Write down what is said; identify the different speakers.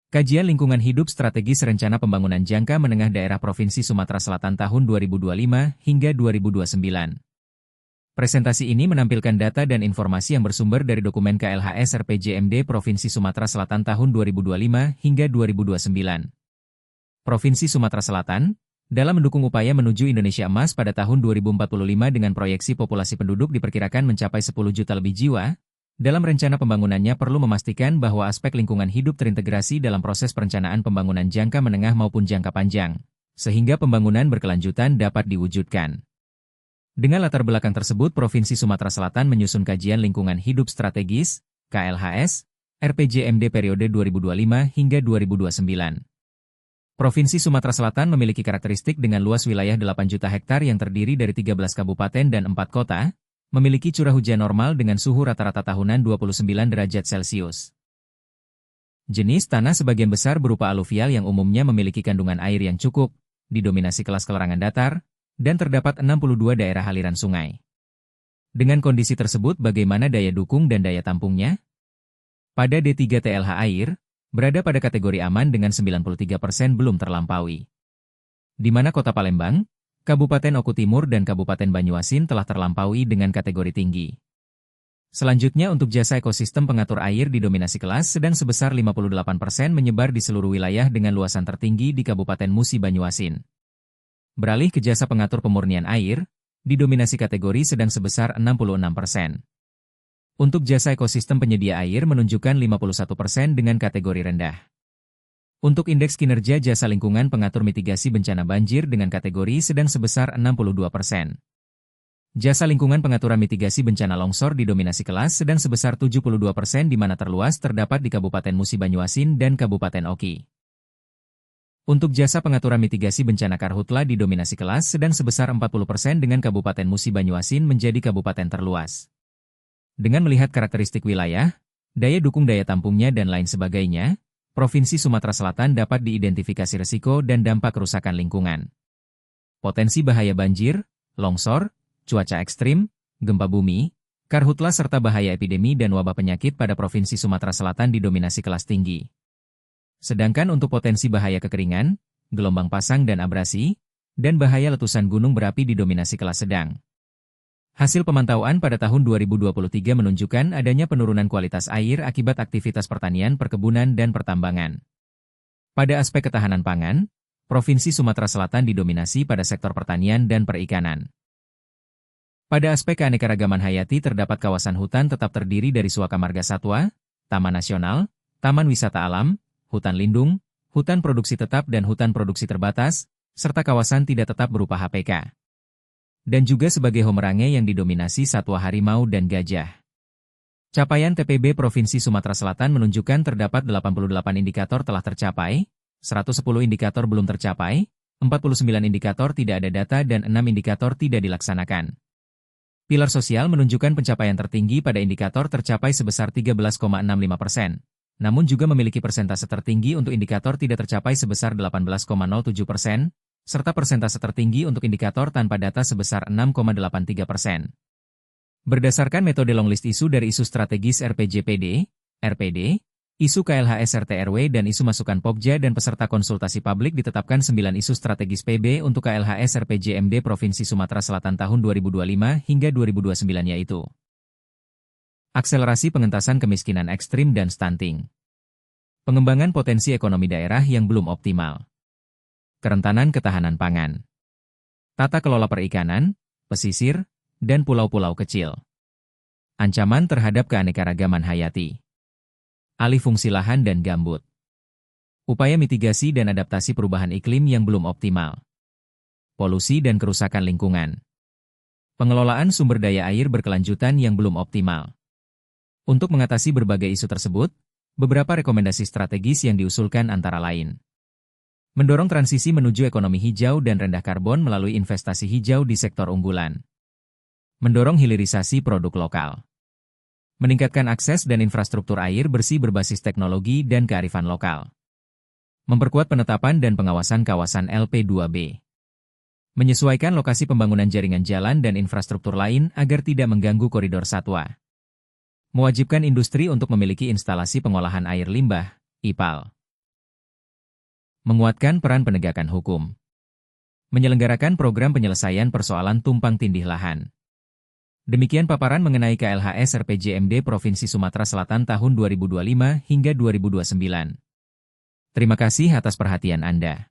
Speaker 1: Kajian Lingkungan Hidup Strategis Rencana Pembangunan Jangka Menengah Daerah Provinsi Sumatera Selatan tahun 2025 hingga 2029. Presentasi ini menampilkan data dan informasi yang bersumber dari dokumen KLHS RPJMD Provinsi Sumatera Selatan tahun 2025 hingga 2029. Provinsi Sumatera Selatan, dalam mendukung upaya menuju Indonesia Emas pada tahun 2045 dengan proyeksi populasi penduduk diperkirakan mencapai 10 juta lebih jiwa, dalam rencana pembangunannya perlu memastikan bahwa aspek lingkungan hidup terintegrasi dalam proses perencanaan pembangunan jangka menengah maupun jangka panjang, sehingga pembangunan berkelanjutan dapat diwujudkan. Dengan latar belakang tersebut, Provinsi Sumatera Selatan menyusun Kajian Lingkungan Hidup Strategis, KLHS, RPJMD periode 2025 hingga 2029. Provinsi Sumatera Selatan memiliki karakteristik dengan luas wilayah 8 juta hektar yang terdiri dari 13 kabupaten dan 4 kota, memiliki curah hujan normal dengan suhu rata-rata tahunan 29 derajat Celcius. Jenis tanah sebagian besar berupa aluvial yang umumnya memiliki kandungan air yang cukup, didominasi kelas kelarangan datar, dan terdapat 62 daerah aliran sungai. Dengan kondisi tersebut bagaimana daya dukung dan daya tampungnya? Pada D3 TLH air, berada pada kategori aman dengan 93% belum terlampaui. Di mana Kota Palembang, Kabupaten Oku Timur dan Kabupaten Banyuasin telah terlampaui dengan kategori tinggi. Selanjutnya untuk jasa ekosistem pengatur air didominasi kelas sedang sebesar 58% menyebar di seluruh wilayah dengan luasan tertinggi di Kabupaten Musi Banyuasin. Beralih ke jasa pengatur pemurnian air, didominasi kategori sedang sebesar 66%. Untuk jasa ekosistem penyedia air menunjukkan 51% dengan kategori rendah. Untuk indeks kinerja jasa lingkungan pengatur mitigasi bencana banjir dengan kategori sedang sebesar 62%. Jasa lingkungan pengaturan mitigasi bencana longsor didominasi kelas sedang sebesar 72% di mana terluas terdapat di Kabupaten Musi Banyuasin dan Kabupaten Oki. Untuk jasa pengaturan mitigasi bencana karhutla didominasi kelas sedang sebesar 40% dengan Kabupaten Musi Banyuasin menjadi kabupaten terluas. Dengan melihat karakteristik wilayah, daya dukung daya tampungnya dan lain sebagainya, Provinsi Sumatera Selatan dapat diidentifikasi risiko dan dampak kerusakan lingkungan. Potensi bahaya banjir, longsor, cuaca ekstrim, gempa bumi, karhutla serta bahaya epidemi dan wabah penyakit pada Provinsi Sumatera Selatan didominasi kelas tinggi. Sedangkan untuk potensi bahaya kekeringan, gelombang pasang dan abrasi, dan bahaya letusan gunung berapi didominasi kelas sedang. Hasil pemantauan pada tahun 2023 menunjukkan adanya penurunan kualitas air akibat aktivitas pertanian, perkebunan, dan pertambangan. Pada aspek ketahanan pangan, Provinsi Sumatera Selatan didominasi pada sektor pertanian dan perikanan. Pada aspek keanekaragaman hayati terdapat kawasan hutan tetap terdiri dari Suaka Marga Satwa, Taman Nasional, Taman Wisata Alam, hutan lindung, hutan produksi tetap dan hutan produksi terbatas, serta kawasan tidak tetap berupa HPK. Dan juga sebagai Homerange yang didominasi satwa harimau dan gajah. Capaian TPB Provinsi Sumatera Selatan menunjukkan terdapat 88 indikator telah tercapai, 110 indikator belum tercapai, 49 indikator tidak ada data dan 6 indikator tidak dilaksanakan. Pilar sosial menunjukkan pencapaian tertinggi pada indikator tercapai sebesar 13,65%, namun juga memiliki persentase tertinggi untuk indikator tidak tercapai sebesar 18,07%, serta persentase tertinggi untuk indikator tanpa data sebesar 6,83%. Berdasarkan metode long list isu dari isu strategis RPJPD, RPD, isu KLHS RT/RW dan isu masukan Pokja dan peserta konsultasi publik ditetapkan 9 isu strategis PB untuk KLHS RPJMD Provinsi Sumatera Selatan tahun 2025 hingga 2029 yaitu akselerasi pengentasan kemiskinan ekstrim dan stunting, pengembangan potensi ekonomi daerah yang belum optimal, kerentanan ketahanan pangan, tata kelola perikanan, pesisir, dan pulau-pulau kecil, ancaman terhadap keanekaragaman hayati, alih fungsi lahan dan gambut, upaya mitigasi dan adaptasi perubahan iklim yang belum optimal, polusi dan kerusakan lingkungan, pengelolaan sumber daya air berkelanjutan yang belum optimal. Untuk mengatasi berbagai isu tersebut, beberapa rekomendasi strategis yang diusulkan antara lain mendorong transisi menuju ekonomi hijau dan rendah karbon melalui investasi hijau di sektor unggulan. Mendorong hilirisasi produk lokal. Meningkatkan akses dan infrastruktur air bersih berbasis teknologi dan kearifan lokal. Memperkuat penetapan dan pengawasan kawasan LP2B. Menyesuaikan lokasi pembangunan jaringan jalan dan infrastruktur lain agar tidak mengganggu koridor satwa. Mewajibkan industri untuk memiliki instalasi pengolahan air limbah, IPAL. Menguatkan peran penegakan hukum. Menyelenggarakan program penyelesaian persoalan tumpang tindih lahan. Demikian paparan mengenai KLHS RPJMD Provinsi Sumatera Selatan tahun 2025 hingga 2029. Terima kasih atas perhatian Anda.